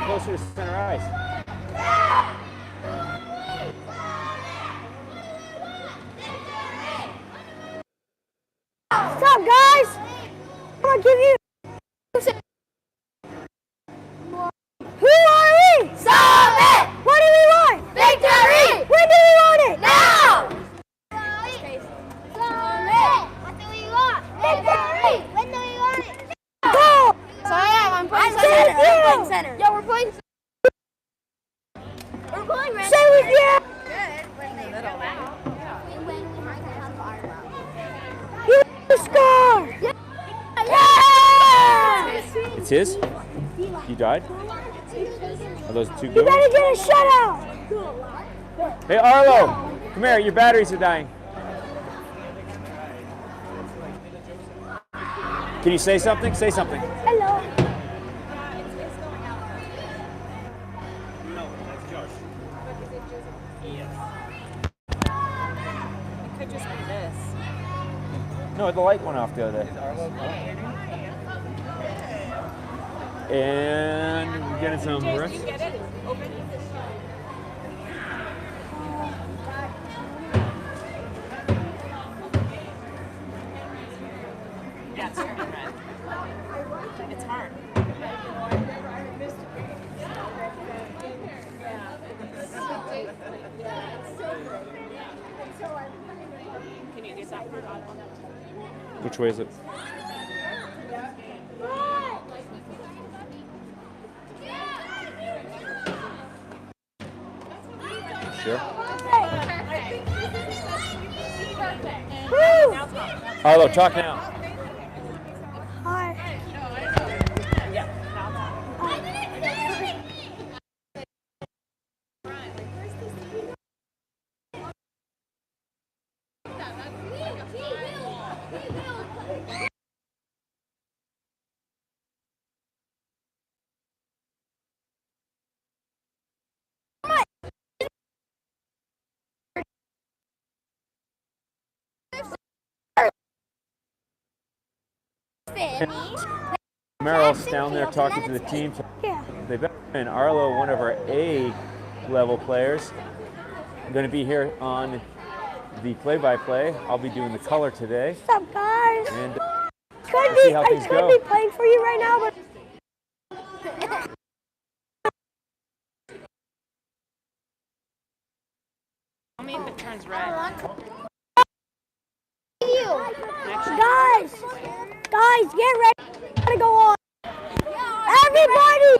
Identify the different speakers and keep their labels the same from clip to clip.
Speaker 1: closer to center ice.
Speaker 2: What's up, guys? I'm gonna give you. Who are we?
Speaker 3: Summit!
Speaker 2: What do we want?
Speaker 3: Victory!
Speaker 2: When do we want it?
Speaker 3: Now! Summit! What do we want? Victory! When do we want it?
Speaker 2: Go!
Speaker 3: So I'm playing
Speaker 2: center.
Speaker 3: I'm playing center. Yeah, we're playing. We're playing red.
Speaker 2: Say with you. You score! Yeah!
Speaker 1: It's his? You died? Are those two
Speaker 2: You
Speaker 1: good
Speaker 2: better
Speaker 1: ones?
Speaker 2: get a shutout!
Speaker 1: Hey, Arlo! Come here, your batteries are dying. Can you say something? Say something.
Speaker 2: Hello.
Speaker 4: It could just be this.
Speaker 1: No, the light went off the other day. And we're getting some riffs.
Speaker 4: You get it? Open. Yeah, it's turning red. It's hard. Can you get that part on?
Speaker 1: Which way is it? Sure.
Speaker 2: Woo!
Speaker 1: Arlo, talk now.
Speaker 2: Hi.
Speaker 1: Merrill's down there talking to the team.
Speaker 2: Yeah.
Speaker 1: They've been Arlo, one of our A-level players. I'm going to be here on the play-by-play. I'll be doing the color today.
Speaker 2: What's up, guys?
Speaker 1: And
Speaker 2: I
Speaker 1: how things
Speaker 2: could
Speaker 1: go.
Speaker 2: be playing for you right now, but
Speaker 4: Tell me if it turns red.
Speaker 2: guys, get ready. Gotta go on. Everybody!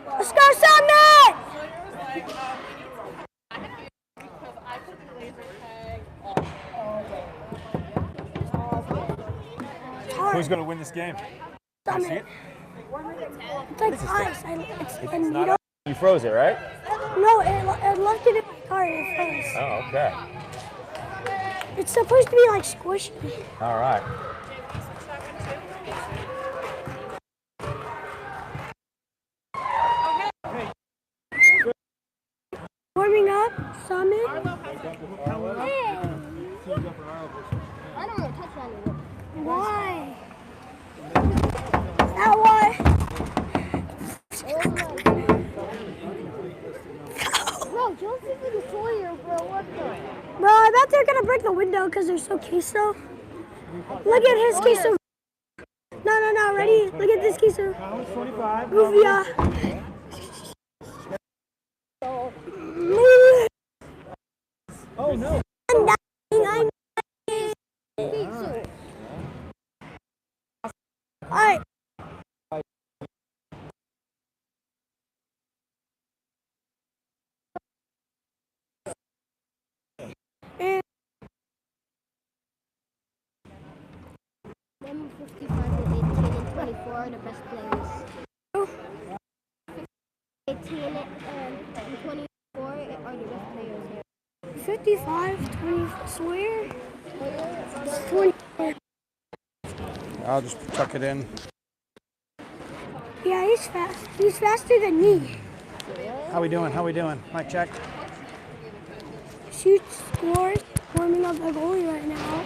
Speaker 2: Let's go, Summit!
Speaker 1: Who's going to win this game? Can you see it?
Speaker 2: It's like ice.
Speaker 1: It's not. You froze it, right?
Speaker 2: No, it left it in my car and it froze.
Speaker 1: Oh, okay.
Speaker 2: It's supposed to be like squishy.
Speaker 1: All right.
Speaker 2: Warming up, Summit.
Speaker 3: Hey. I don't want to touch that anymore.
Speaker 2: Why? That why?
Speaker 3: Bro, don't give me the Sawyer, bro. What the?
Speaker 2: Bro, I bet they're gonna break the window because they're so queso. Look at his queso. No, ready? Look at this queso. Goofy.
Speaker 1: Oh, no.
Speaker 2: Alright.
Speaker 3: Them 55 and 18 and 24 are the best players. 18 and 24 are the best players here.
Speaker 2: 55, 20, swear? 20.
Speaker 5: I'll just tuck it in.
Speaker 2: Yeah, he's fast. He's faster than me.
Speaker 5: How we doing? Mic check.
Speaker 2: Shoots, scores, warming up the goalie right now.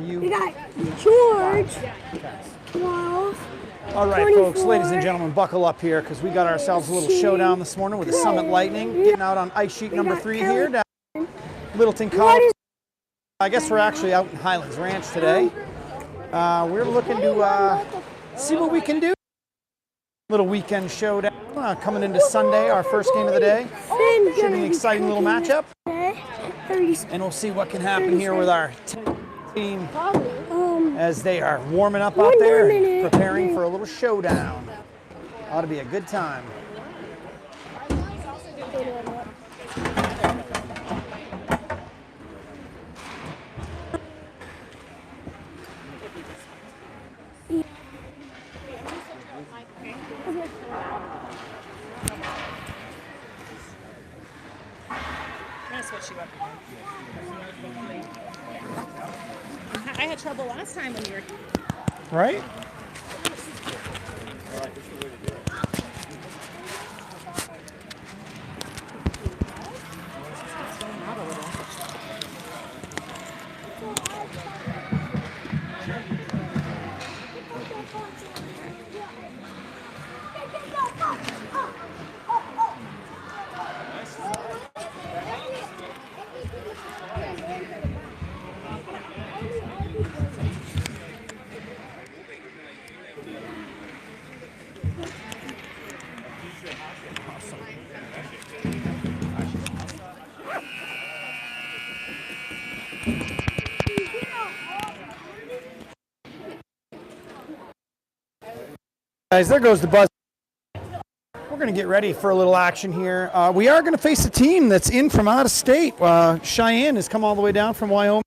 Speaker 2: We got George, 12.
Speaker 5: All right,
Speaker 2: 24.
Speaker 5: folks, ladies and gentlemen, buckle up here because we got ourselves a little showdown this morning with the Summit Lightning. Getting out on ice sheet number 3 here down Littleton, Colorado. I guess we're actually out in Highlands Ranch today. We're looking to see what we can do. Little weekend showdown coming into Sunday, our first game of the day. Should be an exciting little matchup. And we'll see what can happen here with our team as they are warming up out there and preparing for a little showdown. Ought to be a good time.
Speaker 4: I had trouble last time when you were.
Speaker 5: Right? Guys, there goes the buzz. We're going to get ready for a little action here. We are going to face a team that's in from out of state. Cheyenne has come all the way down from Wyoming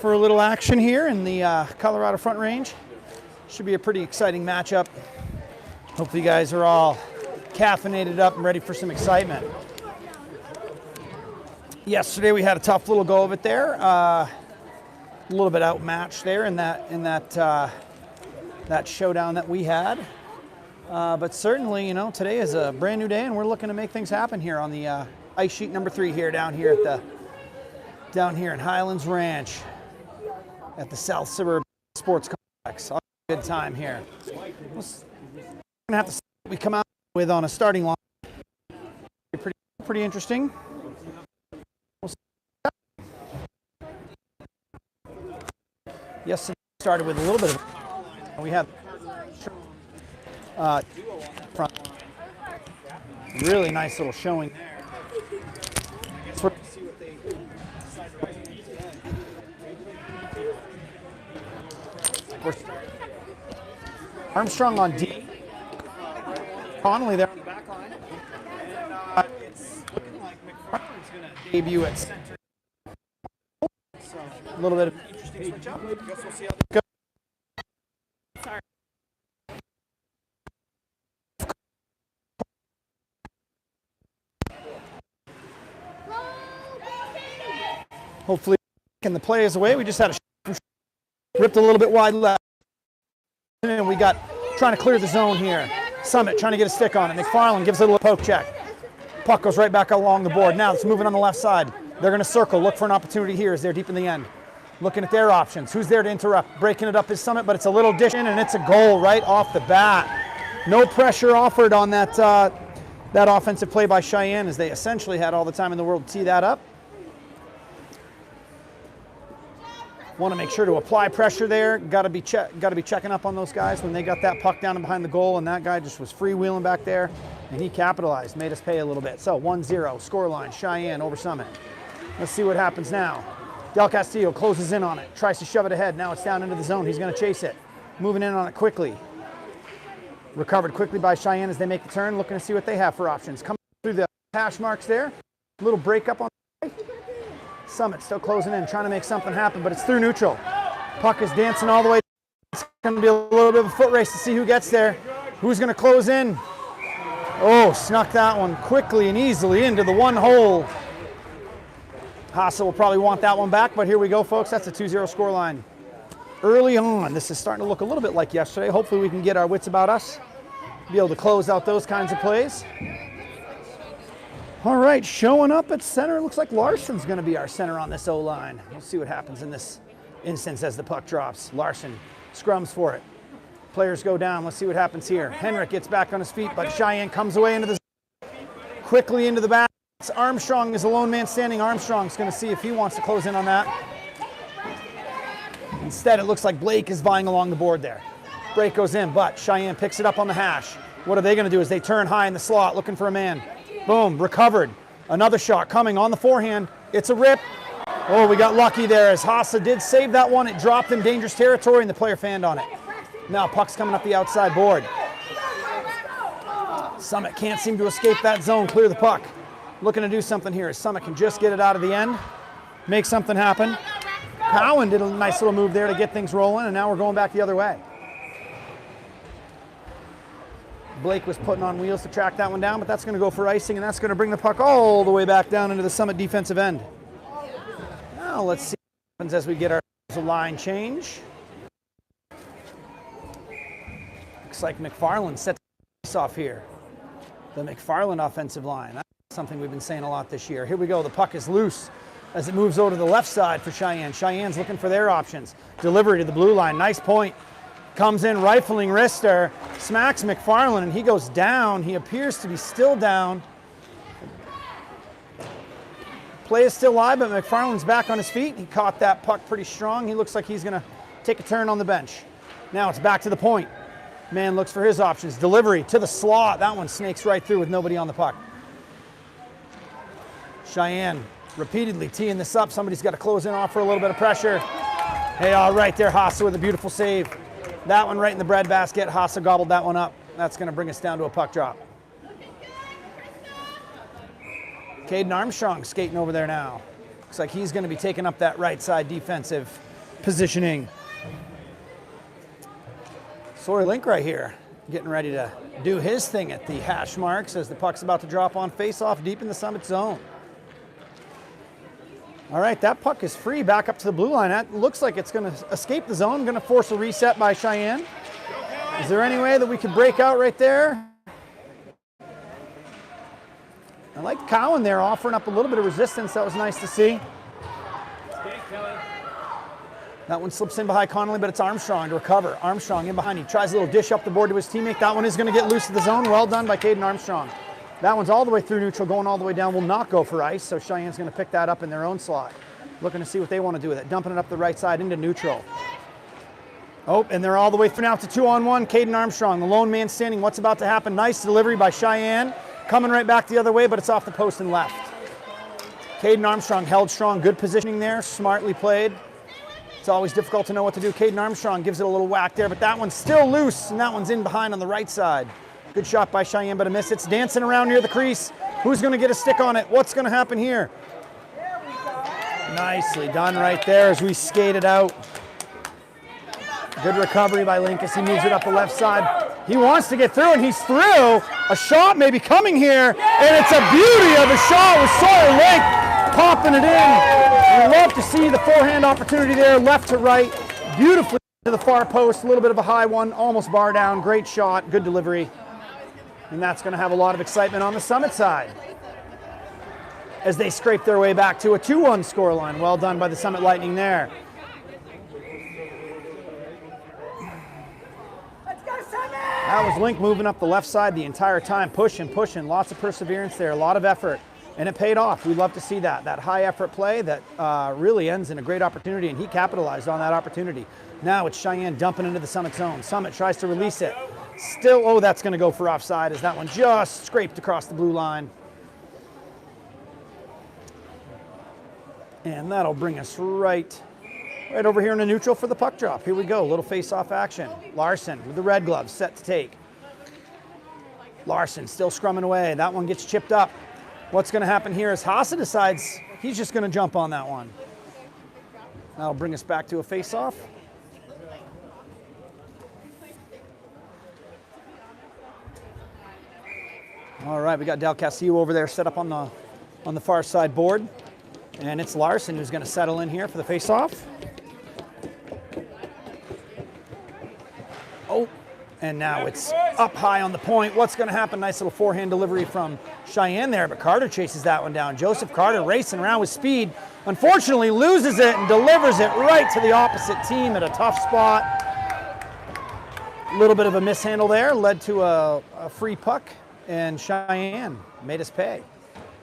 Speaker 5: for a little action here in the Colorado Front Range. Should be a pretty exciting matchup. Hopefully you guys are all caffeinated up and ready for some excitement. Yesterday we had a tough little go of it there. A little bit outmatched there in that showdown that we had. But certainly, you know, today is a brand new day and we're looking to make things happen here on the ice sheet number 3 here down here in Highlands Ranch at the South Suburb Sports Complex. Good time here. We're gonna have to see what we come out with on a starting line. Pretty interesting. Yes, it started with a little bit of. We have front. Really nice little showing there. Armstrong on D. Connolly there on the back line. And it's looking like McFarland's going to debut at center. So a little bit of interesting switch up. I guess we'll see how this goes. Hopefully, taking the play is away. We just had a ripped a little bit wide left. And we got trying to clear the zone here. Summit trying to get a stick on it. McFarland gives it a little poke check. Puck goes right back along the board. Now it's moving on the left side. They're going to circle, look for an opportunity here as they're deep in the end. Looking at their options. Who's there to interrupt? Breaking it up is Summit, but it's a little dish in and it's a goal right off the bat. No pressure offered on that offensive play by Cheyenne as they essentially had all the time in the world to tee that up. Want to make sure to apply pressure there. Got to be checking up on those guys when they got that puck down behind the goal, and that guy just was freewheeling back there, and he capitalized, made us pay a little bit. So 1-0 scoreline, Cheyenne over Summit. Let's see what happens now. Del Castillo closes in on it, tries to shove it ahead. Now it's down into the zone. He's going to chase it, moving in on it quickly. Recovered quickly by Cheyenne as they make the turn, looking to see what they have for options. Coming through the hash marks there. A little break up on the play. Summit still closing in, trying to make something happen, but it's through neutral. Puck is dancing all the way. It's going to be a little bit of a foot race to see who gets there. Who's going to close in? Oh, snuck that one quickly and easily into the one hole. Haase will probably want that one back, but here we go, folks. That's a 2-0 scoreline. Early on, this is starting to look a little bit like yesterday. Hopefully we can get our wits about us, be able to close out those kinds of plays. All right, showing up at center. Looks like Larson's going to be our center on this O-line. We'll see what happens in this instance as the puck drops. Larson scrums for it. Players go down. Let's see what happens here. Henrik gets back on his feet, but Cheyenne comes away into the quickly into the back. Armstrong is a lone man standing. Armstrong's going to see if he wants to close in on that. Instead, it looks like Blake is vying along the board there. Break goes in, but Cheyenne picks it up on the hash. What are they going to do is they turn high in the slot looking for a man. Boom, recovered. Another shot coming on the forehand. It's a rip. Oh, we got lucky there as Haase did save that one. It dropped in dangerous territory and the player fanned on it. Now puck's coming up the outside board. Summit can't seem to escape that zone, clear the puck. Looking to do something here. Summit can just get it out of the end, make something happen. Cowan did a nice little move there to get things rolling, and now we're going back the other way. Blake was putting on wheels to track that one down, but that's going to go for icing, and that's going to bring the puck all the way back down into the Summit defensive end. Now let's see what happens as we get our line change. Looks like McFarland sets the off here. The McFarland offensive line. That's something we've been saying a lot this year. Here we go. The puck is loose as it moves over to the left side for Cheyenne. Cheyenne's looking for their options. Delivery to the blue line. Nice point. Comes in, rifling wrister, smacks McFarland, and he goes down. He appears to be still down. Play is still live, but McFarland's back on his feet. He caught that puck pretty strong. He looks like he's going to take a turn on the bench. Now it's back to the point. Man looks for his options. Delivery to the slot. That one snakes right through with nobody on the puck. Cheyenne repeatedly teeing this up. Somebody's got to close in, offer a little bit of pressure. Hey, all right there, Haase with a beautiful save. That one right in the breadbasket. Haase gobbled that one up. That's going to bring us down to a puck drop. Caden Armstrong skating over there now. Looks like he's going to be taking up that right side defensive positioning. Sawyer Link right here, getting ready to do his thing at the hash marks as the puck's about to drop on face-off deep in the Summit zone. All right, that puck is free back up to the blue line. That looks like it's going to escape the zone, going to force a reset by Cheyenne. Is there any way that we could break out right there? I like Cowan there offering up a little bit of resistance. That was nice to see. That one slips in behind Connolly, but it's Armstrong to recover. Armstrong in behind. He tries a little dish up the board to his teammate. That one is going to get loose to the zone. Well done by Caden Armstrong. That one's all the way through neutral, going all the way down. Will not go for ice, so Cheyenne's going to pick that up in their own slot. Looking to see what they want to do with it. Dumping it up the right side into neutral. Oh, and they're all the way through now to 2-on-1. Caden Armstrong, the lone man standing. What's about to happen? Nice delivery by Cheyenne. Coming right back the other way, but it's off the post and left. Caden Armstrong held strong. Good positioning there. Smartly played. It's always difficult to know what to do. Caden Armstrong gives it a little whack there, but that one's still loose, and that one's in behind on the right side. Good shot by Cheyenne, but a miss. It's dancing around near the crease. Who's going to get a stick on it? What's going to happen here? Nicely done right there as we skate it out. Good recovery by Link as he moves it up the left side. He wants to get through, and he's through. A shot may be coming here, and it's a beauty of a shot with Sawyer Link popping it in. We love to see the forehand opportunity there, left to right, beautifully to the far post, a little bit of a high one, almost bar down, great shot, good delivery. And that's going to have a lot of excitement on the Summit side as they scrape their way back to a 2-1 scoreline. Well done by the Summit Lightning there. That was Link moving up the left side the entire time, pushing, lots of perseverance there, a lot of effort. And it paid off. We love to see that. That high effort play that really ends in a great opportunity, and he capitalized on that opportunity. Now it's Cheyenne dumping into the Summit zone. Summit tries to release it. Still, oh, that's going to go for offside as that one just scraped across the blue line. And that'll bring us right over here in the neutral for the puck drop. Here we go, a little face-off action. Larson with the red gloves set to take. Larson still scrumming away. That one gets chipped up. What's going to happen here is Haase decides he's just going to jump on that one. That'll bring us back to a face-off. All right, we got Del Castillo over there set up on the far side board. And it's Larson who's going to settle in here for the face-off. Oh, And now it's up high on the point. What's going to happen? Nice little forehand delivery from Cheyenne there, but Carter chases that one down. Joseph Carter racing around with speed. Unfortunately, loses it and delivers it right to the opposite team at a tough spot. A little bit of a mishandle there led to a free puck, and Cheyenne made us pay.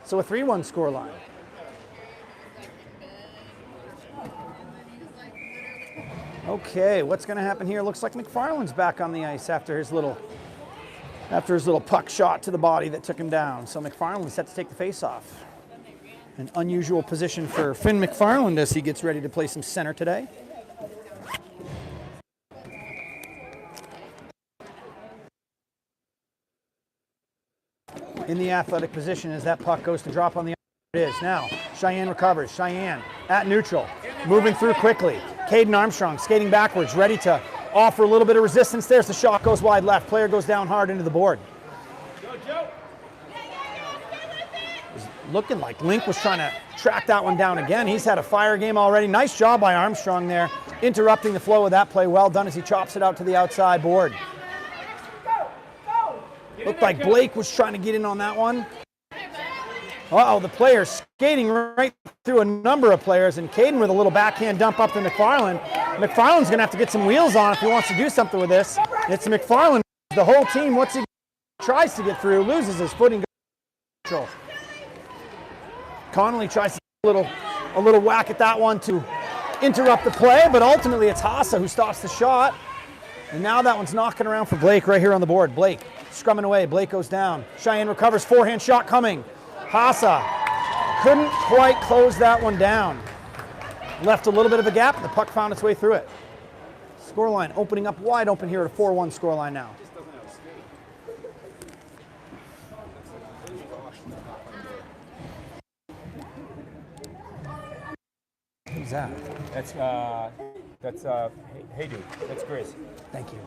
Speaker 5: So a 3-1 scoreline. Okay, what's going to happen here? Looks like McFarland's back on the ice after his little puck shot to the body that took him down. So McFarland is set to take the face-off. An unusual position for Finn McFarland as he gets ready to play some center today. In the athletic position as that puck goes to drop on the ice. It is now. Cheyenne recovers. Cheyenne at neutral, moving through quickly. Caden Armstrong skating backwards, ready to offer a little bit of resistance. There's the shot, goes wide left. Player goes down hard into the board. Looking like Link was trying to track that one down again. He's had a fire game already. Nice job by Armstrong there, interrupting the flow of that play. Well done as he chops it out to the outside board. Looked like Blake was trying to get in on that one. Uh-oh, the player skating right through a number of players, and Caden with a little backhand dump up to McFarland. McFarland's going to have to get some wheels on if he wants to do something with this. It's McFarland. The whole team, once he tries to get through, loses his footing. Connolly tries to get a little whack at that one to interrupt the play, but ultimately it's Hassa who stops the shot. And now that one's knocking around for Blake right here on the board. Blake scrumming away. Blake goes down. Cheyenne recovers. Forehand shot coming. Hassa couldn't quite close that one down. Left a little bit of a gap, and the puck found its way through it. Scoreline opening up wide open here at a 4-1 scoreline now. Who's that?
Speaker 1: That's hey dude, that's Chris.
Speaker 5: Thank you.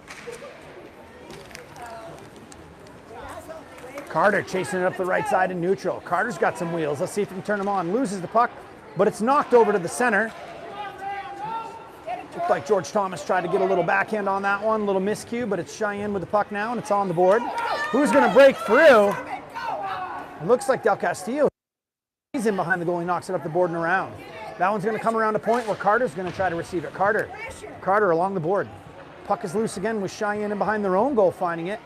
Speaker 5: Carter chasing it up the right side in neutral. Carter's got some wheels. Let's see if he can turn them on. Loses the puck, but it's knocked over to the center. Looked like George Thomas tried to get a little backhand on that one. A little miscue, but it's Cheyenne with the puck now, and it's on the board. Who's going to break through? It looks like Del Castillo. He's in behind the goalie, knocks it up the board and around. That one's going to come around a point where Carter's going to try to receive it. Carter along the board. Puck is loose again with Cheyenne in behind their own goal finding it.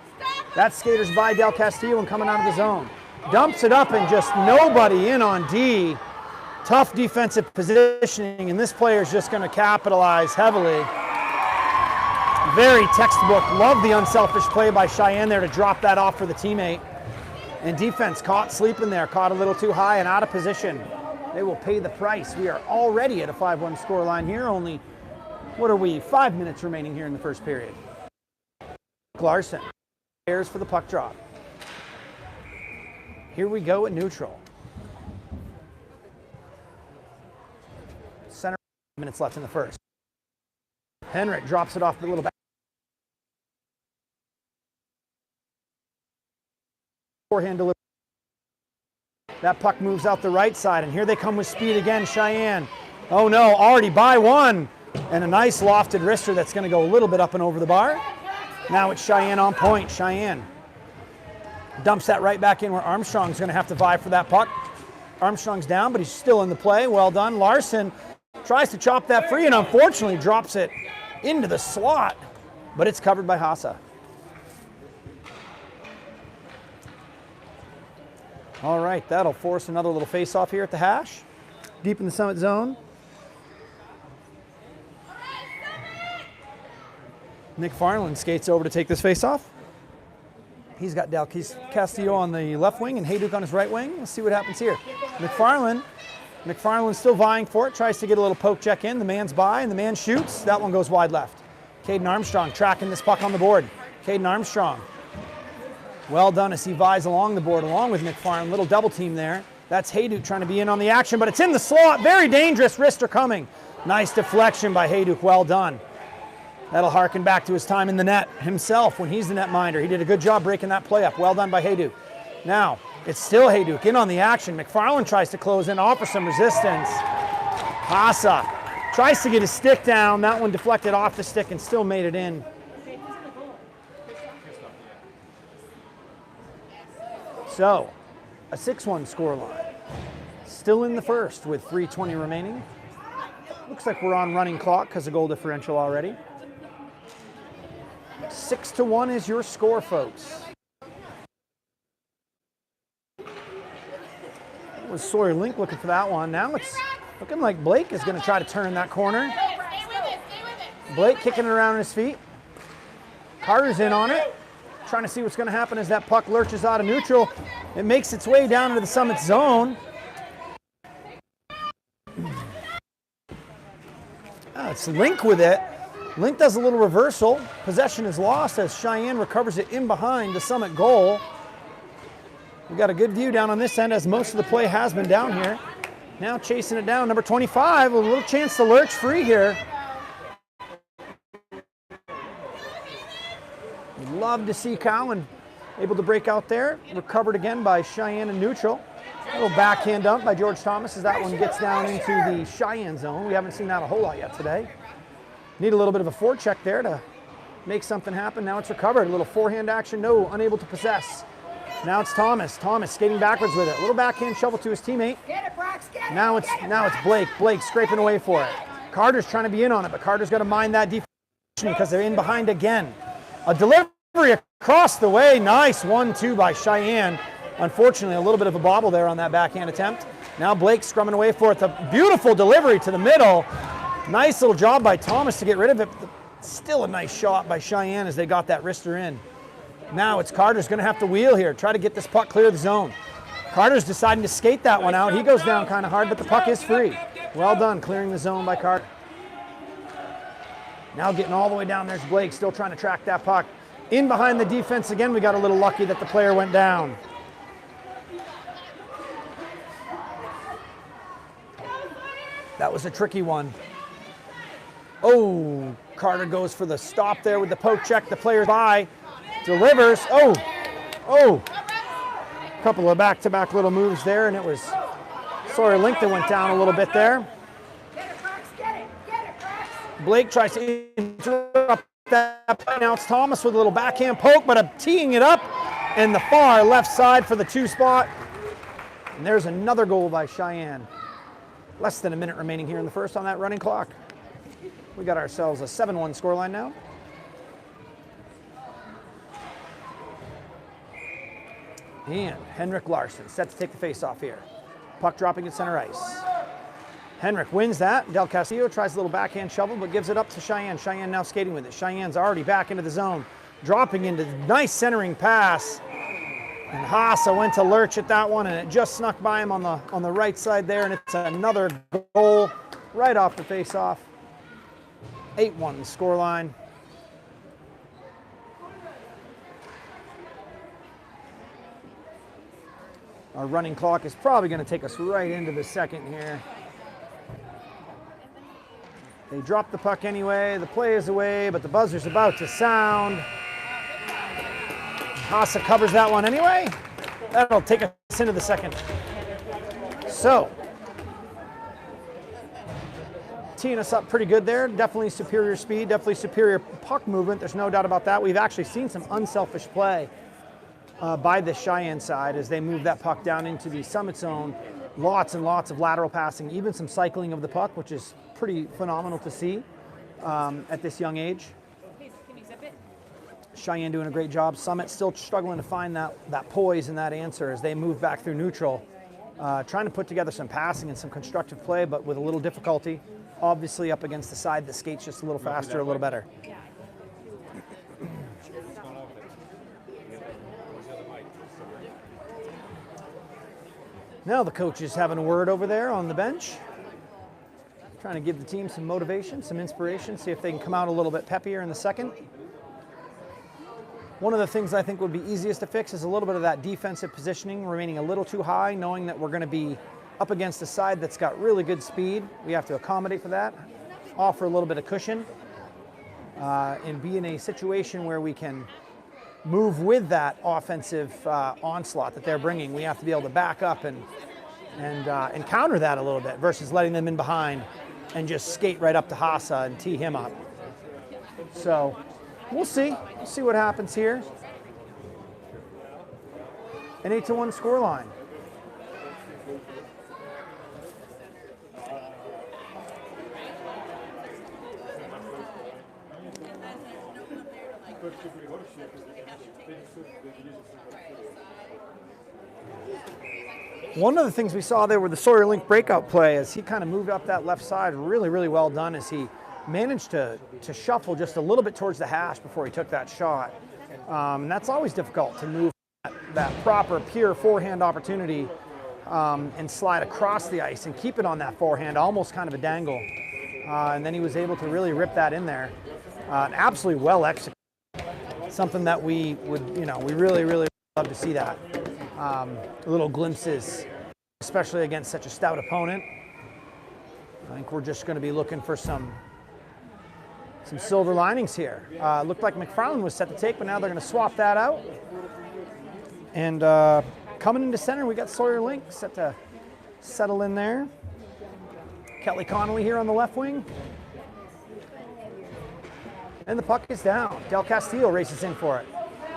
Speaker 5: That skater's by Del Castillo and coming out of the zone. Dumps it up and just nobody in on D. Tough defensive positioning, and this player's just going to capitalize heavily. Very textbook. Love the unselfish play by Cheyenne there to drop that off for the teammate. And defense caught sleeping there, caught a little too high and out of position. They will pay the price. We are already at a 5-1 scoreline here. Only, 5 minutes remaining here in the first period. Larson prepares for the puck drop. Here we go at neutral. Center, minutes left in the first. Henrik drops it off the little back. Forehand delivery. That puck moves out the right side, and here they come with speed again, Cheyenne. Oh no, already by one. And a nice lofted wrister that's going to go a little bit up and over the bar. Now it's Cheyenne on point. Cheyenne dumps that right back in where Armstrong's going to have to vie for that puck. Armstrong's down, but he's still in the play. Well done. Larson tries to chop that free and unfortunately drops it into the slot, but it's covered by Hassa. All right, that'll force another little face-off here at the hash. Deep in the Summit zone. McFarland skates over to take this face-off. He's got Del Castillo on the left wing and Hayduke on his right wing. Let's see what happens here. McFarland's still vying for it, tries to get a little poke check in. The man's by and the man shoots. That one goes wide left. Caden Armstrong tracking this puck on the board. Caden Armstrong. Well done as he vies along the board along with McFarland. Little double team there. That's Hayduke trying to be in on the action, but it's in the slot. Very dangerous. Wrister coming. Nice deflection by Hayduke. Well done. That'll harken back to his time in the net himself when he's the netminder. He did a good job breaking that play up. Well done by Hayduke. Now, it's still Hayduke in on the action. McFarland tries to close in, offer some resistance. Hassa tries to get his stick down. That one deflected off the stick and still made it in. So, a 6-1 scoreline. Still in the first with 3:20 remaining. Looks like we're on running clock because of goal differential already. 6-1 is your score, folks. That was Sawyer Link looking for that one. Now it's looking like Blake is going to try to turn that corner. Blake kicking it around his feet. Carter's in on it, trying to see what's going to happen as that puck lurches out of neutral. It makes its way down into the Summit zone. It's Link with it. Link does a little reversal. Possession is lost as Cheyenne recovers it in behind the Summit goal. We got a good view down on this end as most of the play has been down here. Now chasing it down, number 25, a little chance to lurch free here. Love to see Cowan able to break out there. Recovered again by Cheyenne in neutral. A little backhand dump by George Thomas as that one gets down into the Cheyenne zone. We haven't seen that a whole lot yet today. Need a little bit of a forecheck there to make something happen. Now it's recovered. A little forehand action. No, unable to possess. Now it's Thomas. Thomas skating backwards with it. A little backhand shovel to his teammate. Now it's Blake. Blake scraping away for it. Carter's trying to be in on it, but Carter's got to mind that defense because they're in behind again. A delivery across the way. Nice 1-2 by Cheyenne. Unfortunately, a little bit of a bobble there on that backhand attempt. Now Blake scrumming away for it. The beautiful delivery to the middle. Nice little job by Thomas to get rid of it. Still a nice shot by Cheyenne as they got that wrister in. Now it's Carter's going to have to wheel here. Try to get this puck clear of the zone. Carter's deciding to skate that one out. He goes down kind of hard, but the puck is free. Well done, clearing the zone by Carter. Now getting all the way down, there's Blake still trying to track that puck. In behind the defense again, we got a little lucky that the player went down. That was a tricky one. Oh, Carter goes for the stop there with the poke check. The player by, delivers. Oh. A couple of back-to-back little moves there, and it was Sawyer Link that went down a little bit there. Blake tries to interrupt that. Now it's Thomas with a little backhand poke, but teeing it up in the far left side for the 2 spot. And there's another goal by Cheyenne. Less than a minute remaining here in the first on that running clock. We got ourselves a 7-1 scoreline now. And Henrik Larson set to take the face-off here. Puck dropping at center ice. Henrik wins that. Del Castillo tries a little backhand shovel, but gives it up to Cheyenne. Cheyenne now skating with it. Cheyenne's already back into the zone. Dropping into nice centering pass. And Haasa went to lurch at that one, and it just snuck by him on the right side there, and it's another goal right off the face-off. 8-1 scoreline. Our running clock is probably going to take us right into the second here. They drop the puck anyway. The play is away, but the buzzer's about to sound. Haasa covers that one anyway. That'll take us into the second. So, teeing us up pretty good there. Definitely superior speed, definitely superior puck movement. There's no doubt about that. We've actually seen some unselfish play by the Cheyenne side as they move that puck down into the Summit zone. Lots and lots of lateral passing, even some cycling of the puck, which is pretty phenomenal to see at this young age. Cheyenne doing a great job. Summit still struggling to find that poise and that answer as they move back through neutral. Trying to put together some passing and some constructive play, but with a little difficulty. Obviously up against the side that skates just a little faster, a little better. Now the coach is having a word over there on the bench. Trying to give the team some motivation, some inspiration, see if they can come out a little bit peppier in the second. One of the things I think would be easiest to fix is a little bit of that defensive positioning, remaining a little too high, knowing that we're going to be up against a side that's got really good speed. We have to accommodate for that, offer a little bit of cushion, and be in a situation where we can move with that offensive onslaught that they're bringing. We have to be able to back up and counter that a little bit versus letting them in behind and just skate right up to Haasa and tee him up. So we'll see. We'll see what happens here. An 8-1 score line. One of the things we saw there with the Sawyer Link breakout play as he kind of moved up that left side, really, really well done as he managed to shuffle just a little bit towards the hash before he took that shot. And that's always difficult to move that proper, pure forehand opportunity and slide across the ice and keep it on that forehand, almost kind of a dangle. And then he was able to really rip that in there. Absolutely well executed. Something that we would, we really, really love to see that. Little glimpses, especially against such a stout opponent. I think we're just going to be looking for some silver linings here. Looked like McFarland was set to take, but now they're going to swap that out. And coming into center, we got Sawyer Link set to settle in there. Kelly Connolly here on the left wing. And the puck is down. Del Castillo races in for it.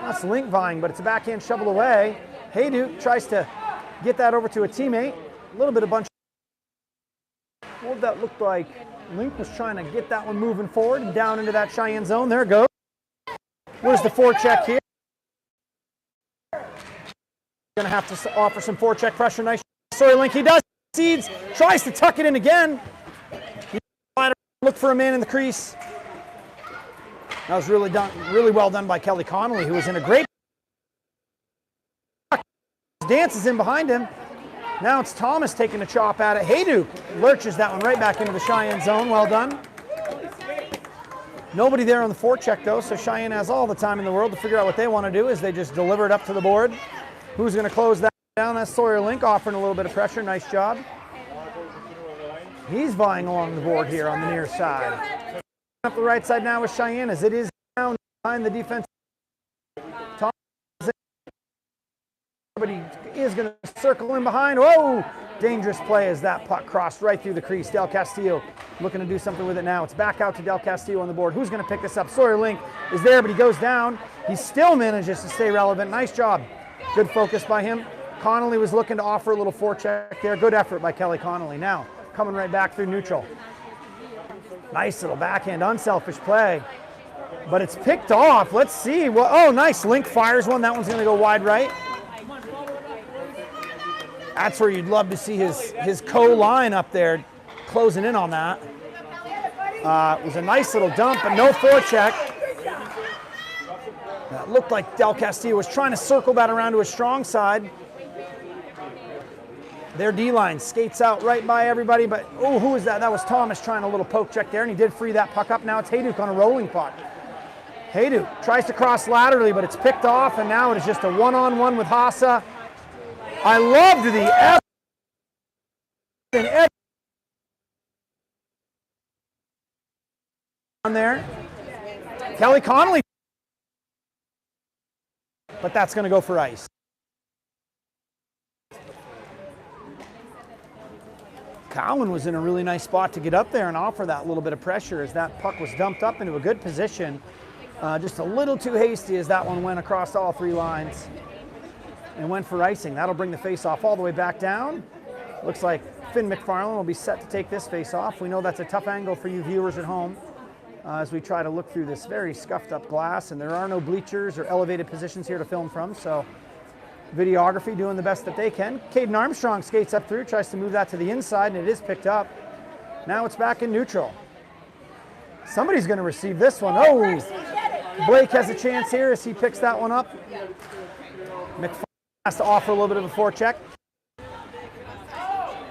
Speaker 5: That's Link vying, but it's a backhand shoveled away. Hayduke tries to get that over to a teammate. A little bit of bunch. What would that look like? Link was trying to get that one moving forward and down into that Cheyenne zone. There it goes. Where's the forecheck here? Going to have to offer some forecheck pressure. Nice Sawyer Link. He does. Seeds. Tries to tuck it in again. He look for a man in the crease. That was really well done by Kelly Connolly, who was in a great. Dances in behind him. Now it's Thomas taking a chop at it. Hayduke lurches that one right back into the Cheyenne zone. Well done. Nobody there on the forecheck though, so Cheyenne has all the time in the world to figure out what they want to do as they just deliver it up to the board. Who's going to close that down? That's Sawyer Link offering a little bit of pressure. Nice job. He's vying along the board here on the near side. Up the right side now with Cheyenne as it is down behind the defense. But he is going to circle in behind. Whoa! Dangerous play as that puck crossed right through the crease. Del Castillo looking to do something with it now. It's back out to Del Castillo on the board. Who's going to pick this up? Sawyer Link is there, but he goes down. He still manages to stay relevant. Nice job. Good focus by him. Connolly was looking to offer a little forecheck there. Good effort by Kelly Connolly. Now coming right back through neutral. Nice little backhand, unselfish play. But it's picked off. Let's see. Oh, nice. Link fires one. That one's going to go wide right. That's where you'd love to see his co-line up there closing in on that. It was a nice little dump, but no forecheck. That looked like Del Castillo was trying to circle that around to his strong side. Their D-line skates out right by everybody, but oh, who was that? That was Thomas trying a little poke check there, and he did free that puck up. Now it's Hayduke on a rolling puck. Hayduke tries to cross laterally, but it's picked off, and now it is just a one-on-one with Hassa. I loved the on there. Kelly Connolly, but that's going to go for ice. Cowan was in a really nice spot to get up there and offer that little bit of pressure as that puck was dumped up into a good position. Just a little too hasty as that one went across all three lines and went for icing. That'll bring the face-off all the way back down. Looks like Finn McFarland will be set to take this face-off. We know that's a tough angle for you viewers at home as we try to look through this very scuffed-up glass, and there are no bleachers or elevated positions here to film from, so videography doing the best that they can. Caden Armstrong skates up through, tries to move that to the inside, and it is picked up. Now it's back in neutral. Somebody's going to receive this one. Oh, Blake has a chance here as he picks that one up. McFarland has to offer a little bit of a forecheck.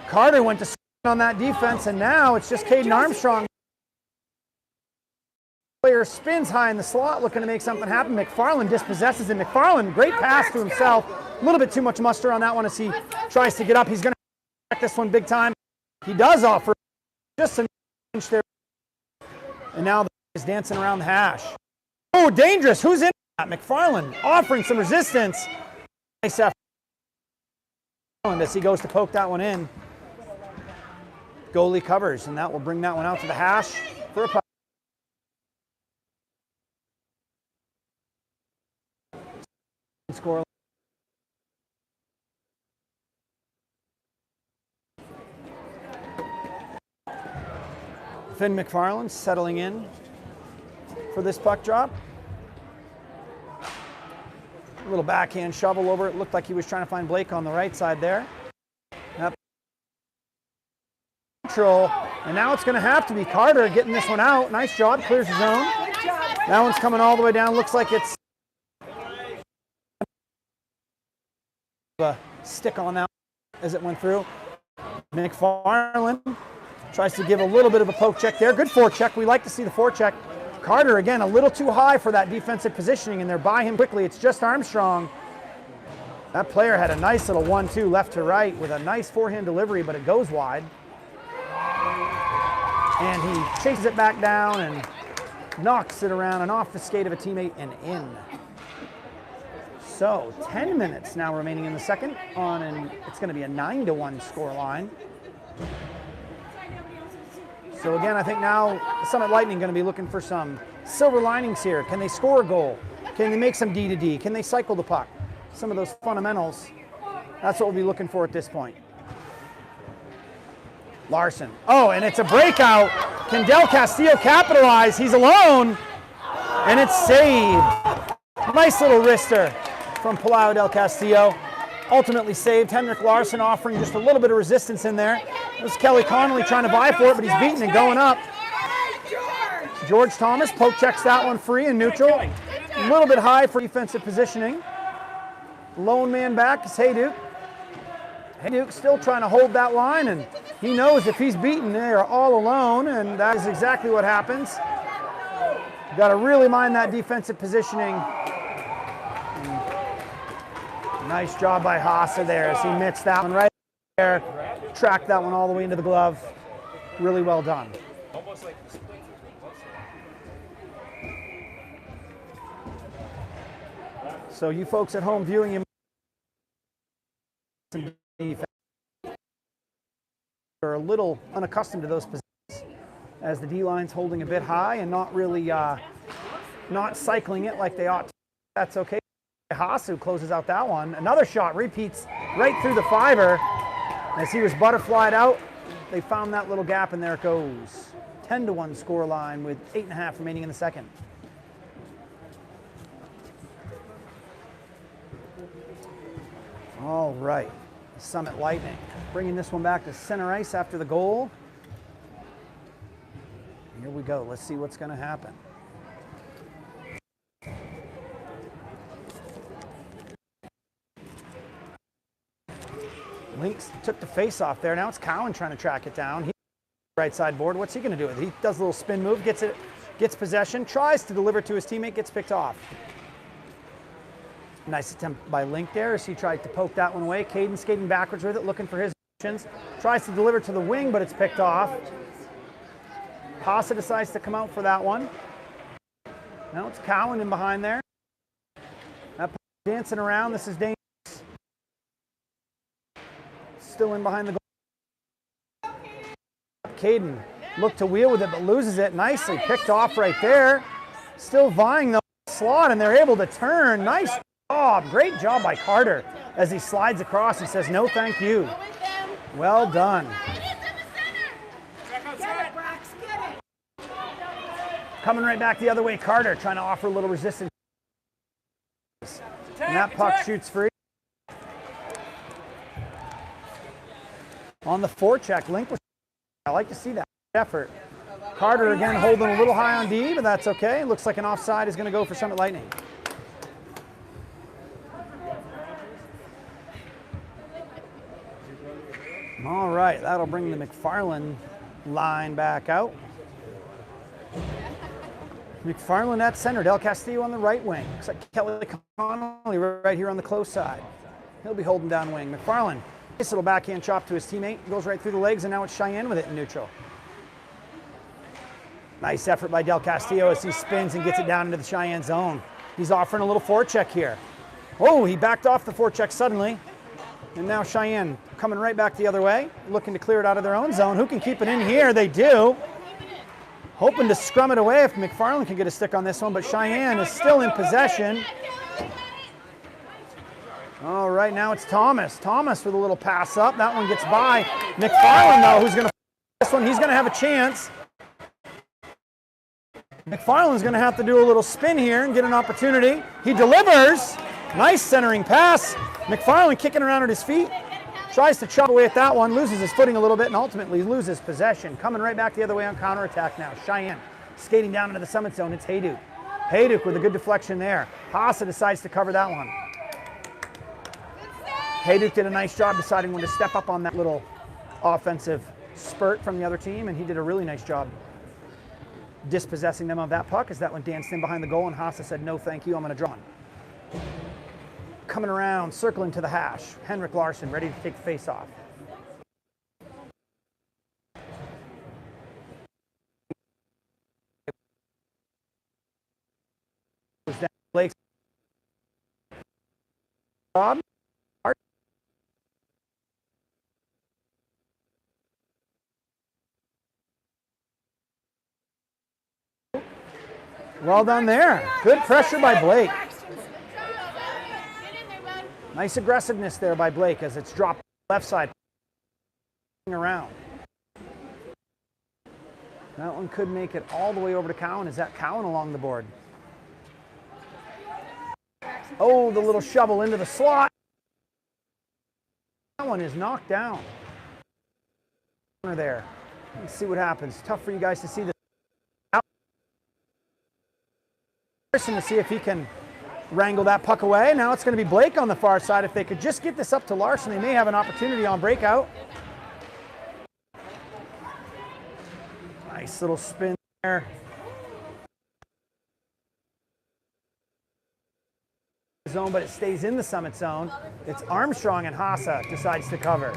Speaker 5: Carter went to on that defense, and now it's just Caden Armstrong. Player spins high in the slot, looking to make something happen. McFarland dispossesses him. McFarland, great pass to himself. A little bit too much muster on that one as he tries to get up. He's going to back this one big time. He does offer just an inch there. And now he's dancing around the hash. Oh, dangerous. Who's in that? McFarland offering some resistance. Nice effort as he goes to poke that one in. Goalie covers, and that will bring that one out to the hash for a puck. Score. Finn McFarland settling in for this puck drop. A little backhand shovel over it. Looked like he was trying to find Blake on the right side there. That control, and now it's going to have to be Carter getting this one out. Nice job, clears the zone. That one's coming all the way down. Looks like it's a stick on that as it went through. McFarland tries to give a little bit of a poke check there. Good forecheck. We like to see the forecheck. Carter, again, a little too high for that defensive positioning, and they're by him quickly. It's just Armstrong. That player had a nice little 1-2 left to right with a nice forehand delivery, but it goes wide. And he chases it back down and knocks it around and off the skate of a teammate and in. So 10 minutes now remaining in the second and it's going to be a 9-1 score line. So again, I think now Summit Lightning going to be looking for some silver linings here. Can they score a goal? Can they make some D-to-D? Can they cycle the puck? Some of those fundamentals. That's what we'll be looking for at this point. Larson. Oh, and it's a breakout. Can Del Castillo capitalize? He's alone, and it's saved. Nice little wrister from Palau Del Castillo. Ultimately saved. Henrik Larson offering just a little bit of resistance in there. It was Kelly Connolly trying to vie for it, but he's beaten and going up. George Thomas poke checks that one free and neutral. A little bit high for defensive positioning. Lone man back is Hayduke. Hayduke still trying to hold that line, and he knows if he's beaten, they are all alone, and that is exactly what happens. Got to really mind that defensive positioning. Nice job by Haase there as he mitts that one right there. Tracked that one all the way into the glove. Really well done. So you folks at home viewing him are a little unaccustomed to those positions as the D-line's holding a bit high and not really not cycling it like they ought to. That's okay. Hasu closes out that one. Another shot repeats right through the fiber as he was butterflied out. They found that little gap, and there it goes. 10-1 score line with 8.5 remaining in the second. All right, Summit Lightning bringing this one back to center ice after the goal. Here we go. Let's see what's going to happen. Lynx took the face off there. Now it's Cowan trying to track it down. He right side board. What's he going to do with it? He does a little spin move, gets possession, tries to deliver to his teammate, gets picked off. Nice attempt by Link there as he tried to poke that one away. Caden skating backwards with it, looking for his options. Tries to deliver to the wing, but it's picked off. Haase decides to come out for that one. Now it's Cowan in behind there. That dancing around. This is dangerous. Still in behind the goal. Caden looked to wheel with it, but loses it. Nicely picked off right there. Still vying the slot, and they're able to turn. Nice job. Great job by Carter as he slides across. He says, no, thank you. Well done. Coming right back the other way, Carter trying to offer a little resistance. And that puck shoots free. On the forecheck, Link was. I like to see that effort. Carter again holding a little high on D, but that's okay. Looks like an offside is going to go for Summit Lightning. All right, that'll bring the McFarland line back out. McFarland at center, Del Castillo on the right wing. Looks like Kelly Connolly right here on the close side. He'll be holding down wing. McFarland. Nice little backhand chop to his teammate. Goes right through the legs, and now it's Cheyenne with it in neutral. Nice effort by Del Castillo as he spins and gets it down into the Cheyenne zone. He's offering a little forecheck here. Oh, he backed off the forecheck suddenly. And now Cheyenne coming right back the other way, looking to clear it out of their own zone. Who can keep it in here? They do. Hoping to scrum it away if McFarland can get a stick on this one, but Cheyenne is still in possession. All right, now it's Thomas. Thomas with a little pass up. That one gets by. McFarland, though, who's going to this one. He's going to have a chance. McFarland's going to have to do a little spin here and get an opportunity. He delivers. Nice centering pass. McFarland kicking around at his feet. Tries to chop away at that one, loses his footing a little bit, and ultimately loses possession. Coming right back the other way on counterattack now. Cheyenne skating down into the summit zone. It's Hayduk. Hayduk with a good deflection there. Hasa decides to cover that one. Hayduk did a nice job deciding when to step up on that little offensive spurt from the other team, and he did a really nice job dispossessing them of that puck as that one danced in behind the goal, and Hasa said, no thank you, I'm going to draw one. Coming around, circling to the hash. Henrik Larsson ready to take the face off. Blake's job. Well done there. Good pressure by Blake. Nice aggressiveness there by Blake as it's dropped left side around. That one could make it all the way over to Cowan. Is that Cowan along the board? Oh, the little shovel into the slot. That one is knocked down. There. Let's see what happens. Tough for you guys to see this. To see if he can wrangle that puck away. Now it's going to be Blake on the far side. If they could just get this up to Larsson, they may have an opportunity on breakout. Nice little spin there. Zone, but it stays in the summit zone. It's Armstrong, and Hasa decides to cover.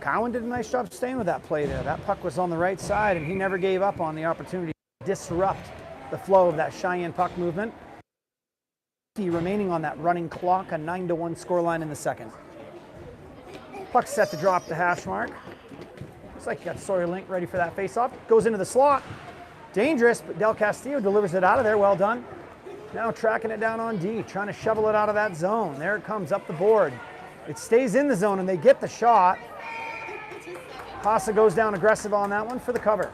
Speaker 5: Cowan did a nice job staying with that play there. That puck was on the right side, and he never gave up on the opportunity to disrupt the flow of that Cheyenne puck movement. Remaining on that running clock, a 9-1 scoreline in the second. Puck set to drop the hash mark. Looks like you got Sawyer Link ready for that face-off. Goes into the slot. Dangerous, but Del Castillo delivers it out of there. Well done. Now tracking it down on D, trying to shovel it out of that zone. There it comes up the board. It stays in the zone, and they get the shot. Hasa goes down aggressive on that one for the cover.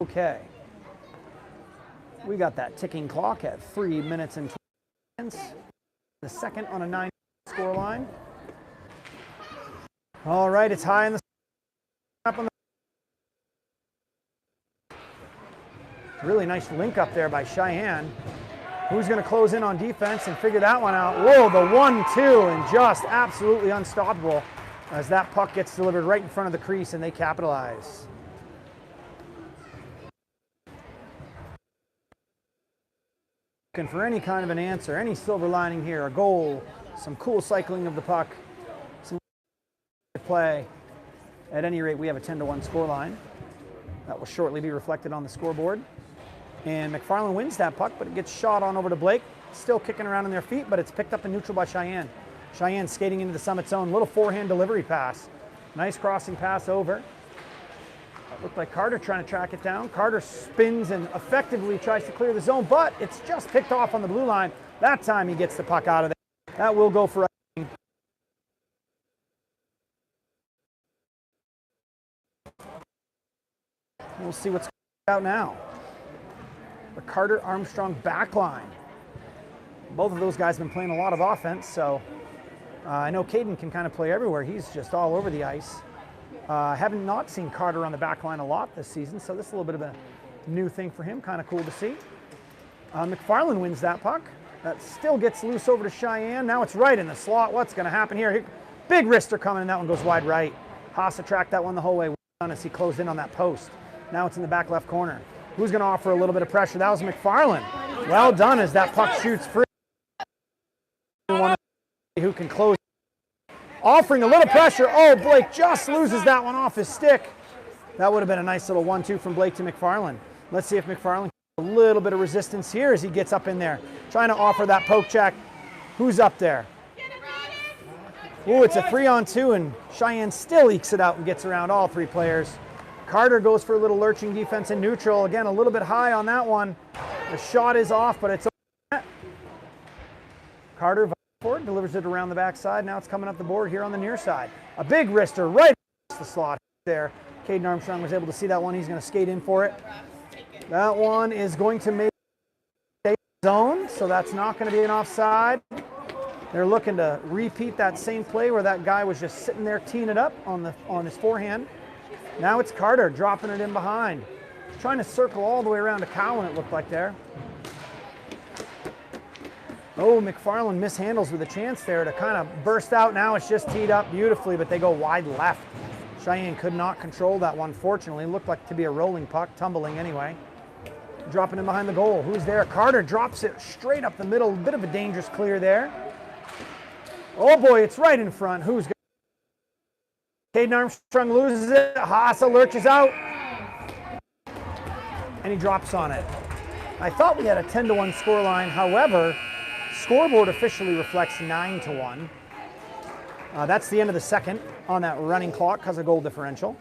Speaker 5: Okay. We got that ticking clock at 3 minutes and 20 seconds. The second on a 9 score line. All right, it's high in the up on the really nice link up there by Cheyenne. Who's going to close in on defense and figure that one out? Whoa, the 1-2, and just absolutely unstoppable as that puck gets delivered right in front of the crease and they capitalize. Looking for any kind of an answer, any silver lining here, a goal, some cool cycling of the puck, some play. At any rate, we have a 10-1 scoreline. That will shortly be reflected on the scoreboard. And McFarland wins that puck, but it gets shot on over to Blake. Still kicking around on their feet, but it's picked up in neutral by Cheyenne. Cheyenne skating into the summit zone. Little forehand delivery pass. Nice crossing pass over. Looked like Carter trying to track it down. Carter spins and effectively tries to clear the zone, but it's just picked off on the blue line. That time he gets the puck out of there. That will go for a... We'll see what's out now. The Carter-Armstrong backline. Both of those guys have been playing a lot of offense, so I know Caden can kind of play everywhere. He's just all over the ice. Haven't not seen Carter on the backline a lot this season, so this is a little bit of a new thing for him. Kind of cool to see. McFarland wins that puck. That still gets loose over to Cheyenne. Now it's right in the slot. What's going to happen here? Big wrister coming, and that one goes wide right. Hasa tracked that one the whole way as he closed in on that post. Now it's in the back left corner. Who's going to offer a little bit of pressure? That was McFarland. Well done as that puck shoots free. Who can close. Offering a little pressure. Oh, Blake just loses that one off his stick. That would have been a nice little 1-2 from Blake to McFarland. Let's see if McFarland can get a little bit of resistance here as he gets up in there. Trying to offer that poke check. Who's up there? Ooh, it's a 3-on-2, and Cheyenne still ekes it out and gets around all three players. Carter goes for a little lurching defense in neutral. Again, a little bit high on that one. The shot is off, but it's over. Carter forward, delivers it around the backside. Now it's coming up the board here on the near side. A big wrister right across the slot there. Caden Armstrong was able to see that one. He's going to skate in for it. That one is going to make a zone, so that's not going to be an offside. They're looking to repeat that same play where that guy was just sitting there teeing it up on his forehand. Now it's Carter dropping it in behind. Trying to circle all the way around to Cowan, it looked like there. Oh, McFarland mishandles with a chance there to kind of burst out. Now it's just teed up beautifully, but they go wide left. Cheyenne could not control that one, fortunately. It looked like to be a rolling puck, tumbling anyway. Dropping in behind the goal. Who's there? Carter drops it straight up the middle. A bit of a dangerous clear there. Oh boy, it's right in front. Who's got it? Caden Armstrong loses it. Haase lurches out. And he drops on it. I thought we had a 10-1 scoreline. However, scoreboard officially reflects 9-1. That's the end of the second on that running clock because of goal differential.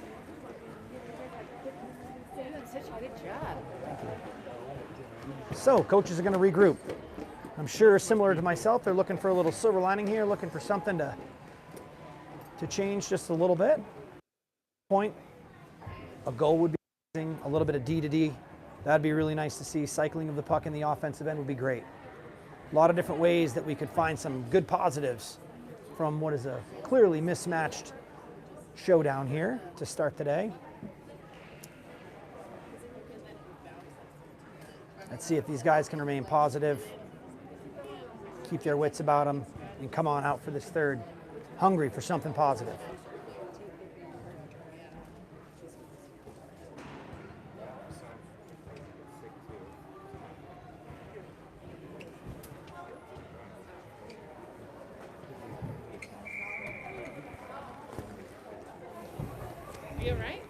Speaker 5: So coaches are going to regroup. I'm sure similar to myself, they're looking for a little silver lining here, looking for something to change just a little bit. Point, a goal would be amazing, a little bit of D to D. That'd be really nice to see. Cycling of the puck in the offensive end would be great. A lot of different ways that we could find some good positives from what is a clearly mismatched showdown here to start the day. Let's see if these guys can remain positive, keep their wits about them, and come on out for this third, hungry for something positive.
Speaker 4: You all right?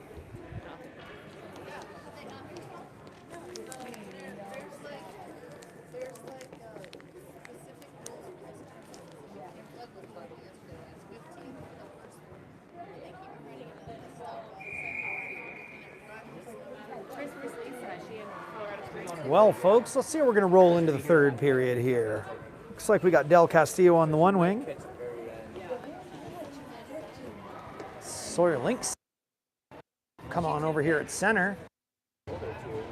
Speaker 5: Well, folks, let's see how we're going to roll into the third period here. Looks like we got Del Castillo on the one wing. Sawyer Links. Come on over here at center.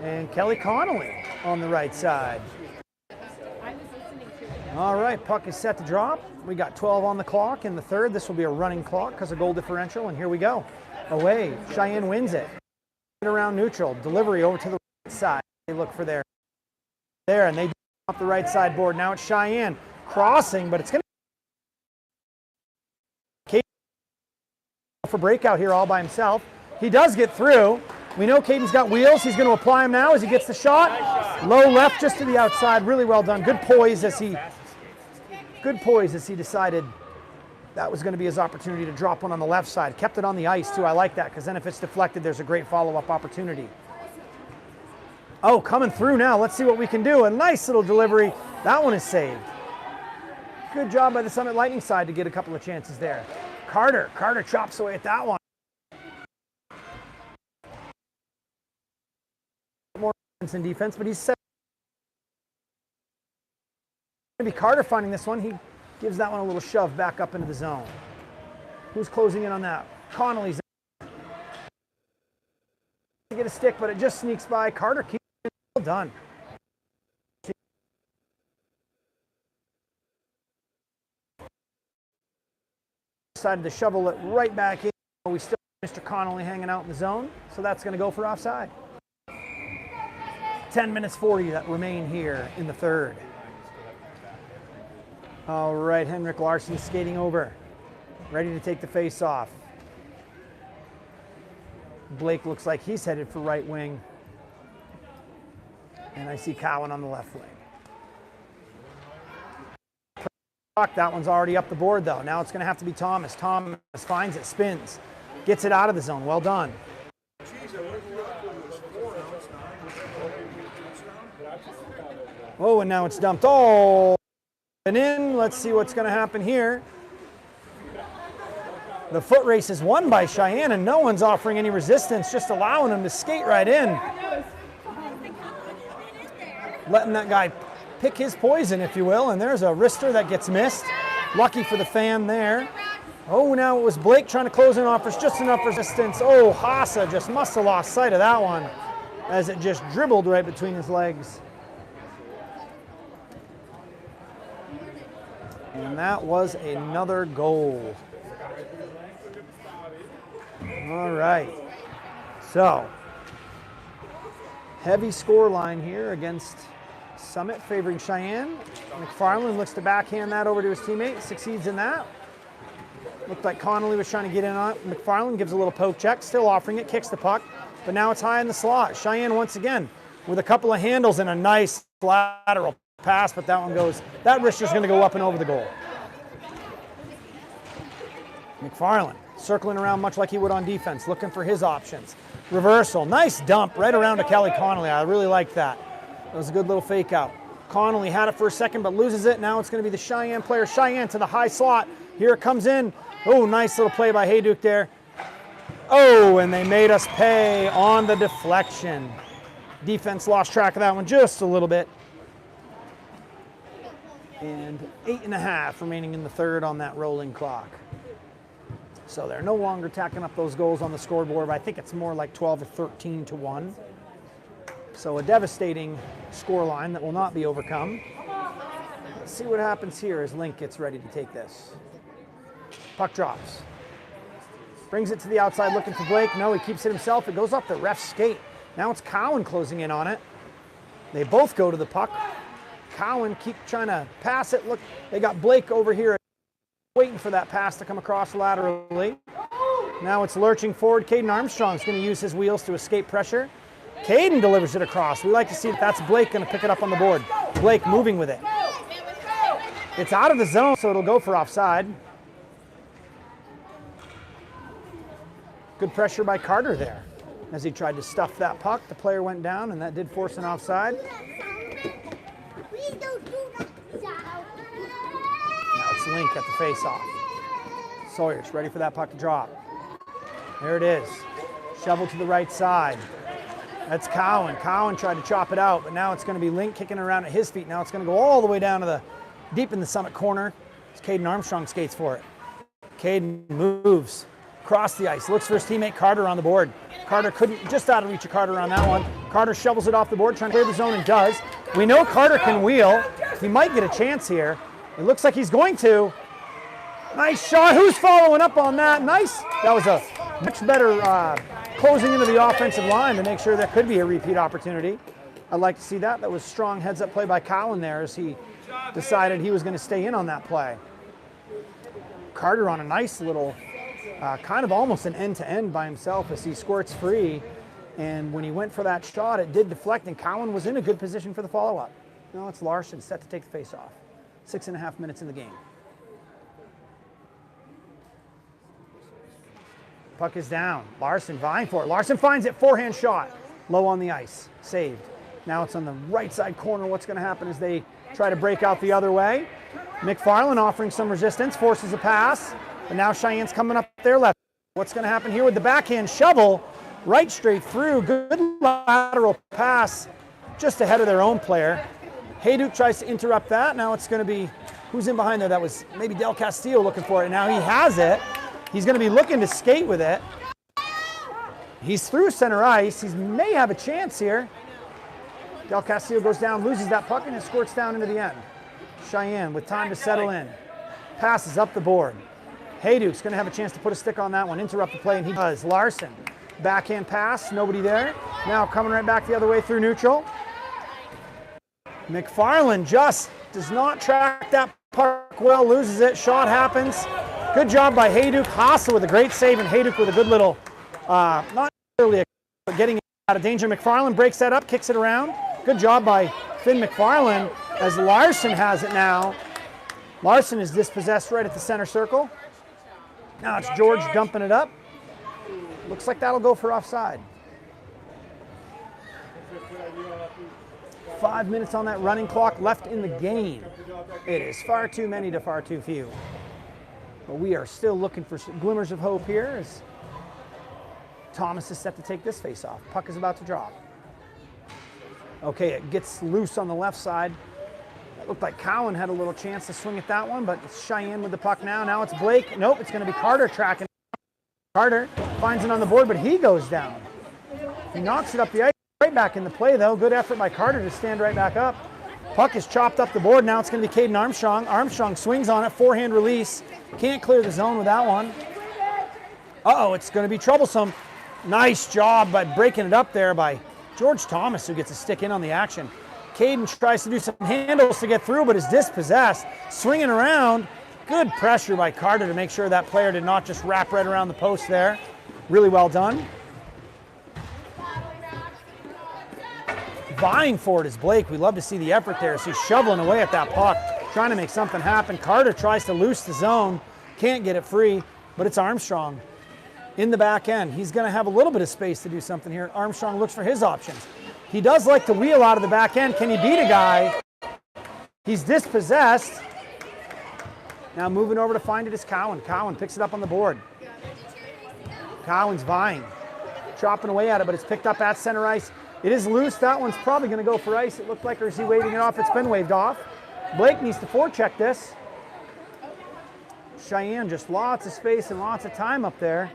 Speaker 5: And Kelly Connolly on the right side. All right, puck is set to drop. We got 12 on the clock in the third. This will be a running clock because of goal differential, and here we go. Away, Cheyenne wins it. Around neutral, delivery over to the right side. They look for there, and they off the right side board. Now it's Cheyenne crossing, but it's going to for breakout here all by himself. He does get through. We know Caden's got wheels. He's going to apply them now as he gets the shot. Low left just to the outside. Really well done. Good poise as he decided that was going to be his opportunity to drop one on the left side. Kept it on the ice too. I like that because then if it's deflected, there's a great follow-up opportunity. Oh, coming through now. Let's see what we can do. A nice little delivery. That one is saved. Good job by the Summit Lightning side to get a couple of chances there. Carter chops away at that one. More in defense, but he's set. Maybe Carter finding this one. He gives that one a little shove back up into the zone. Who's closing in on that? Connolly's in. To get a stick, but it just sneaks by. Carter keeps it. Well done. Decided to shovel it right back in. We still have Mr. Connolly hanging out in the zone, so that's going to go for offside. 10 minutes 40 that remain here in the third. All right, Henrik Larson skating over, ready to take the face off. Blake looks like he's headed for right wing. And I see Cowan on the left wing. That one's already up the board though. Now it's going to have to be Thomas. Thomas finds it, spins, gets it out of the zone. Well done. Oh, and now it's dumped. Oh, and in. Let's see what's going to happen here. The foot race is won by Cheyenne, and no one's offering any resistance, just allowing him to skate right in. letting that guy pick his poison, if you will, and there's a wrister that gets missed. Lucky for the fan there. Oh, now it was Blake trying to close in, offers just enough resistance. Oh, Hassa just must have lost sight of that one as it just dribbled right between his legs. And that was another goal. All right. So, heavy score line here against Summit favoring Cheyenne. McFarland looks to backhand that over to his teammate, succeeds in that. Looked like Connolly was trying to get in on it. McFarland gives a little poke check, still offering it, kicks the puck, but now it's high in the slot. Cheyenne once again with a couple of handles and a nice lateral pass, but that one goes, that wrister's gonna go up and over the goal. McFarland circling around much like he would on defense, looking for his options. Reversal, nice dump right around to Kelly Connolly. I really like that. That was a good little fake out. Connolly had it for a second but loses it. Now it's going to be the Cheyenne player. Cheyenne to the high slot. Here it comes in. Oh, nice little play by Hayduke there. Oh, and they made us pay on the deflection. Defense lost track of that one just a little bit. And 8.5 remaining in the third on that rolling clock. So they're no longer tacking up those goals on the scoreboard, but I think it's more like 12 or 13 to 1. So a devastating scoreline that will not be overcome. Let's see what happens here as Link gets ready to take this. Puck drops. Brings it to the outside looking for Blake. No, he keeps it himself. It goes off the ref's skate. Now it's Cowan closing in on it. They both go to the puck. Cowan keep trying to pass it. Look, they got Blake over here waiting for that pass to come across laterally. Now it's lurching forward. Caden Armstrong's going to use his wheels to escape pressure. Caden delivers it across. We like to see that. That's Blake going to pick it up on the board. Blake moving with it. It's out of the zone, so it'll go for offside. Good pressure by Carter there. As he tried to stuff that puck, the player went down, and that did force an offside. Now it's Link at the face-off. Sawyer's ready for that puck to drop. There it is. Shovel to the right side. That's Cowan. Cowan tried to chop it out, but now it's going to be Link kicking around at his feet. Now it's going to go all the way down to the deep in the Summit corner. It's Caden Armstrong skates for it. Caden moves across the ice, looks for his teammate Carter on the board. Carter couldn't, just out of reach of Carter on that one. Carter shovels it off the board, trying to clear the zone, and does. We know Carter can wheel. He might get a chance here. It looks like he's going to. Nice shot. Who's following up on that? Nice. That was a much better closing into the offensive line to make sure that could be a repeat opportunity. I'd like to see that. That was strong heads-up play by Cowan there as he decided he was going to stay in on that play. Carter on a nice little, kind of almost an end-to-end by himself as he squirts free. And when he went for that shot, it did deflect, and Cowan was in a good position for the follow-up. Now it's Larson set to take the face-off. 6.5 minutes in the game. Puck is down. Larson vying for it. Larson finds it. Forehand shot. Low on the ice. Saved. Now it's on the right side corner. What's going to happen is they try to break out the other way. McFarland offering some resistance. Forces a pass. But now Cheyenne's coming up their left. What's going to happen here with the backhand shovel? Right straight through. Good lateral pass just ahead of their own player. Hayduke tries to interrupt that. Now it's going to be, who's in behind there? That was maybe Del Castillo looking for it. Now he has it. He's going to be looking to skate with it. He's through center ice. He may have a chance here. Del Castillo goes down, loses that puck, and it squirts down into the end. Cheyenne with time to settle in. Passes up the board. Hayduke's going to have a chance to put a stick on that one, interrupt the play, and he does. Larson, backhand pass, nobody there. Now coming right back the other way through neutral. McFarland just does not track that puck well, loses it, shot happens. Good job by Hayduke. Hassa with a great save, and Hayduke with a good little, not necessarily but getting out of danger. McFarland breaks that up, kicks it around. Good job by Finn McFarland as Larson has it now. Larson is dispossessed right at the center circle. Now it's George dumping it up. Looks like that'll go for offside. 5 minutes on that running clock left in the game. It is far too many to far too few. But we are still looking for some glimmers of hope here as Thomas is set to take this face-off. Puck is about to drop. Okay, it gets loose on the left side. It looked like Cowan had a little chance to swing at that one, but it's Cheyenne with the puck now. Now it's Blake. Nope, it's going to be Carter tracking. Carter finds it on the board, but he goes down. He knocks it up the ice. Right back in the play, though. Good effort by Carter to stand right back up. Puck is chopped up the board. Now it's going to be Caden Armstrong. Armstrong swings on it. Forehand release. Can't clear the zone with that one. Uh-oh, it's going to be troublesome. Nice job by breaking it up there by George Thomas, who gets a stick in on the action. Caden tries to do some handles to get through, but is dispossessed. Swinging around. Good pressure by Carter to make sure that player did not just wrap right around the post there. Really well done. Vying for it is Blake. We love to see the effort there as he's shoveling away at that puck, trying to make something happen. Carter tries to loose the zone. Can't get it free, but it's Armstrong in the back end. He's going to have a little bit of space to do something here. Armstrong looks for his options. He does like to wheel out of the back end. Can he beat a guy? He's dispossessed. Now moving over to find it is Cowan. Cowan picks it up on the board. Cowan's vying, chopping away at it, but it's picked up at center ice. It is loose. That one's probably going to go for ice. It looked like, or is he waving it off? It's been waved off. Blake needs to forecheck this. Cheyenne just lots of space and lots of time up there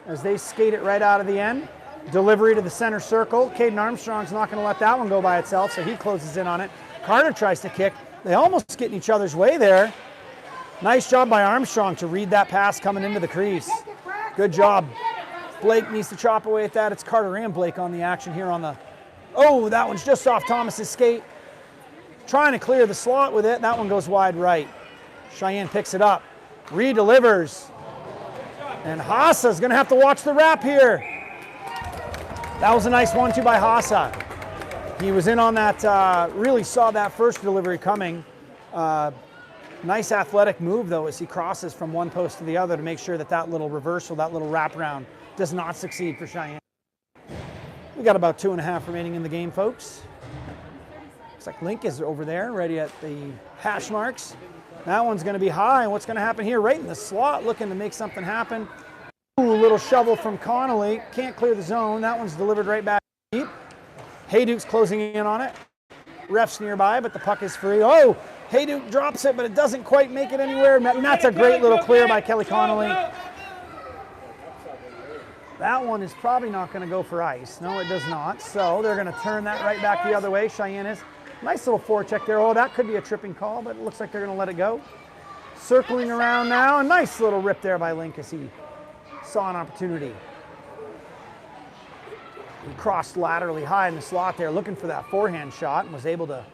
Speaker 5: as they skate it right out of the end. Delivery to the center circle. Caden Armstrong's not going to let that one go by itself, so he closes in on it. Carter tries to kick. They almost get in each other's way there. Nice job by Armstrong to read that pass coming into the crease. Good job. Blake needs to chop away at that. It's Carter and Blake on the action here on the... Oh, that one's just off Thomas's skate. Trying to clear the slot with it. That one goes wide right. Cheyenne picks it up. Re-delivers. And Haasa's going to have to watch the wrap here. That was a nice 1-2 by Haasa. He was in on that, really saw that first delivery coming. Nice athletic move, though, as he crosses from one post to the other to make sure that that little reversal, that little wraparound does not succeed for Cheyenne. We got about 2.5 remaining in the game, folks. Looks like Link is over there, ready at the hash marks. That one's going to be high. What's going to happen here? Right in the slot, looking to make something happen. Ooh, a little shovel from Connolly. Can't clear the zone. That one's delivered right back deep. Hayduke's closing in on it. Ref's nearby, but the puck is free. Oh, Hayduke drops it, but it doesn't quite make it anywhere. And that's a great little clear by Kelly Connolly. That one is probably not going to go for ice. No, it does not. So they're going to turn that right back the other way. Cheyenne is. Nice little forecheck there. Oh, that could be a tripping call, but it looks like they're going to let it go. Circling around now. A nice little rip there by Link as he saw an opportunity. He crossed laterally high in the slot there, looking for that forehand shot, and was able to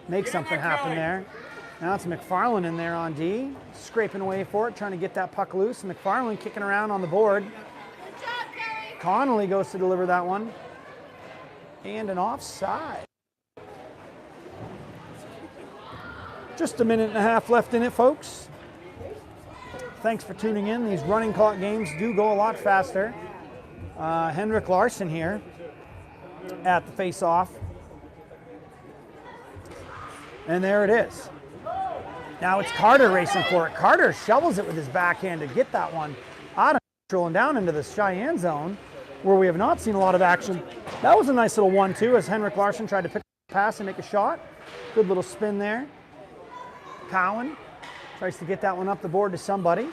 Speaker 5: make something happen there. Now it's McFarland in there on D, scraping away for it, trying to get that puck loose. McFarland kicking around on the board. Connolly goes to deliver that one. And an offside. Just a 1.5 minutes left in it, folks. Thanks for tuning in. These running clock games do go a lot faster. Henrik Larsson here at the face-off. And there it is. Now it's Carter racing for it. Carter shovels it with his backhand to get that one out of control and down into the Cheyenne zone, where we have not seen a lot of action. That was a nice little 1-2 as Henrik Larsson tried to pick a pass and make a shot. Good little spin there. Cowan tries to get that one up the board to somebody.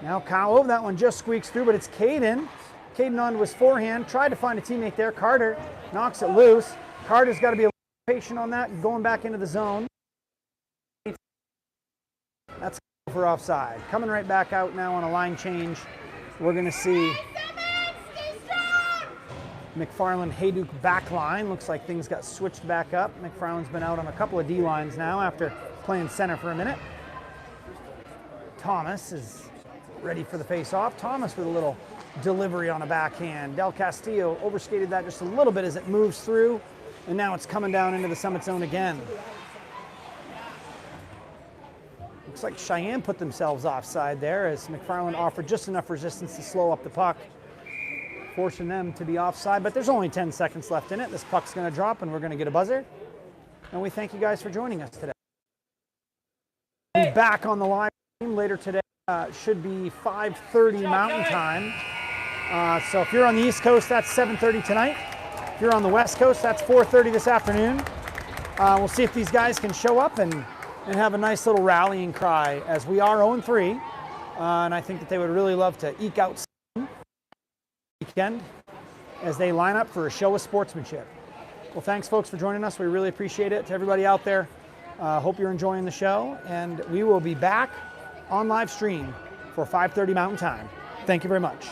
Speaker 5: Now Cowan, that one just squeaks through, but it's Caden. Caden onto his forehand, tried to find a teammate there. Carter knocks it loose. Carter's got to be a little patient on that, going back into the zone. That's for offside. Coming right back out now on a line change. We're going to see McFarland Hayduke back line. Looks like things got switched back up. McFarland's been out on a couple of D lines now after playing center for a minute. Thomas is ready for the face-off. Thomas with a little delivery on a backhand. Del Castillo overskated that just a little bit as it moves through, and now it's coming down into the Summit zone again. Looks like Cheyenne put themselves offside there as McFarland offered just enough resistance to slow up the puck, forcing them to be offside, but there's only 10 seconds left in it. This puck's going to drop, and we're going to get a buzzer. And we thank you guys for joining us today. We'll be back on the live stream later today. Should be 5:30 Mountain Time. So if you're on the East Coast, that's 7:30 tonight. If you're on the West Coast, that's 4:30 this afternoon. We'll see if these guys can show up and have a nice little rallying cry, as we are 0-3. And I think that they would really love to eke out some weekend as they line up for a show of sportsmanship. Well, thanks, folks, for joining us. We really appreciate it. To everybody out there, hope you're enjoying the show. And we will be back on live stream for 5:30 Mountain Time. Thank you very much.